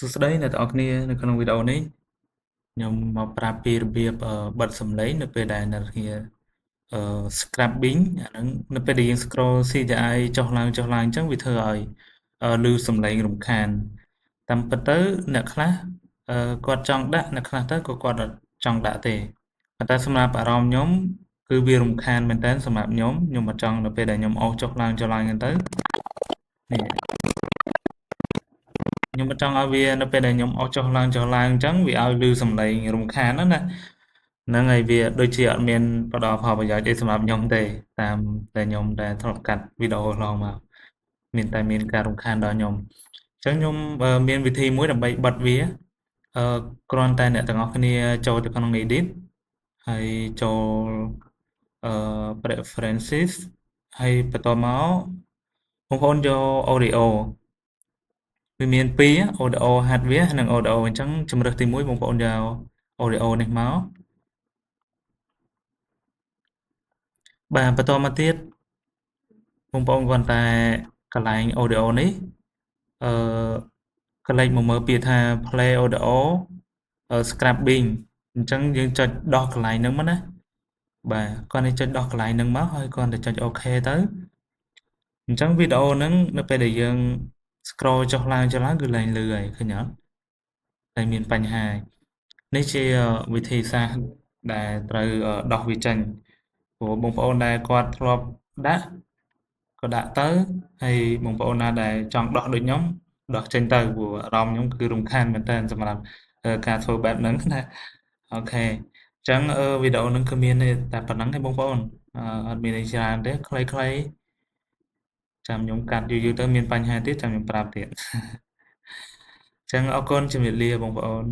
សួស្តីអ្នកទាំងអស់គ្នានៅក្នុងវីដេអូនេះខ្ញុំមកប្រាប់ពីរបៀបបិទសំឡេងនៅពេលដែលអ្នកគ្នាscrubbing អាហ្នឹងនៅពេលដែលយើង scroll CGI ចុះឡើងអញ្ចឹងវាធ្វើឲ្យឮសំឡេងរំខានតាមពិតទៅអ្នកខ្លះគាត់ចង់ដាក់អ្នកខ្លះទៅក៏គាត់អត់ចង់ដាក់ទេប៉ុន្តែសម្រាប់អារម្មណ៍ខ្ញុំគឺវារំខានមែនតើសម្រាប់ខ្ញុំអត់ចង់នៅពេលដែលខ្ញុំអូសចុះឡើងហ្នឹងទៅនេះ ខ្ញុំមិនចង់ឲ្យវានៅពេលដែលខ្ញុំអោសចុះឡើងអញ្ចឹងវាឲ្យឮសំឡេងរំខានណាហ្នឹងហើយវាដូចជាអត់មានផ្ដល់ផលប្រយោជន៍អីសម្រាប់ខ្ញុំទេតាមតែខ្ញុំដែលធ្លាប់កាត់វីដេអូឡងមកមានតែមានការរំខានដល់ខ្ញុំអញ្ចឹងខ្ញុំមានវិធីមួយដើម្បីបិទវាគ្រាន់តែអ្នកទាំងអស់គ្នាចូលទៅក្នុង edit ហើយចូលpreferences ហើយបន្តមកបងប្អូនយក audio វាមាន2 audio hardware និង audio អញ្ចឹងជំរើសទី1បងប្អូនយក audio នេះមកបាទបន្តមកទៀតបងប្អូនគ្រាន់តែកន្លែង audio នេះកន្លែងមកមើលពាក្យថា play audio scrubbing អញ្ចឹងយើងចុចដោះកន្លែងហ្នឹងមកណាបាទគាត់នេះចុចដោះកន្លែងហ្នឹងមកហើយគាត់ទៅចុច OK ទៅអញ្ចឹងវីដេអូហ្នឹងនៅពេលដែលយើង scroll ចុះឡើងគឺឡើងលឺហើយឃើញអត់តែមានបញ្ហានេះជាវិធីសាស្ត្រដែលត្រូវដោះវាចេញព្រោះបងប្អូនដែលគាត់ធ្លាប់ដាក់ក៏ដាក់ទៅហើយបងប្អូនណាដែលចង់ដោះដូចខ្ញុំដោះចេញទៅព្រោះអារម្មណ៍ខ្ញុំគឺរំខានមែនតើសម្រាប់ការធ្វើបែបហ្នឹងណាអូខេអញ្ចឹងវីដេអូហ្នឹងគឺមានតែប៉ុណ្្នឹងទេបងប្អូនអត់មានអីច្រើនទេខ្លីៗចាំខ្ញុំកាត់យូរទៅមានបញ្ហាទៀតចាំខ្ញុំប្រាប់ទៀតអញ្ចឹងអរគុណជំរាបលាបងប្អូន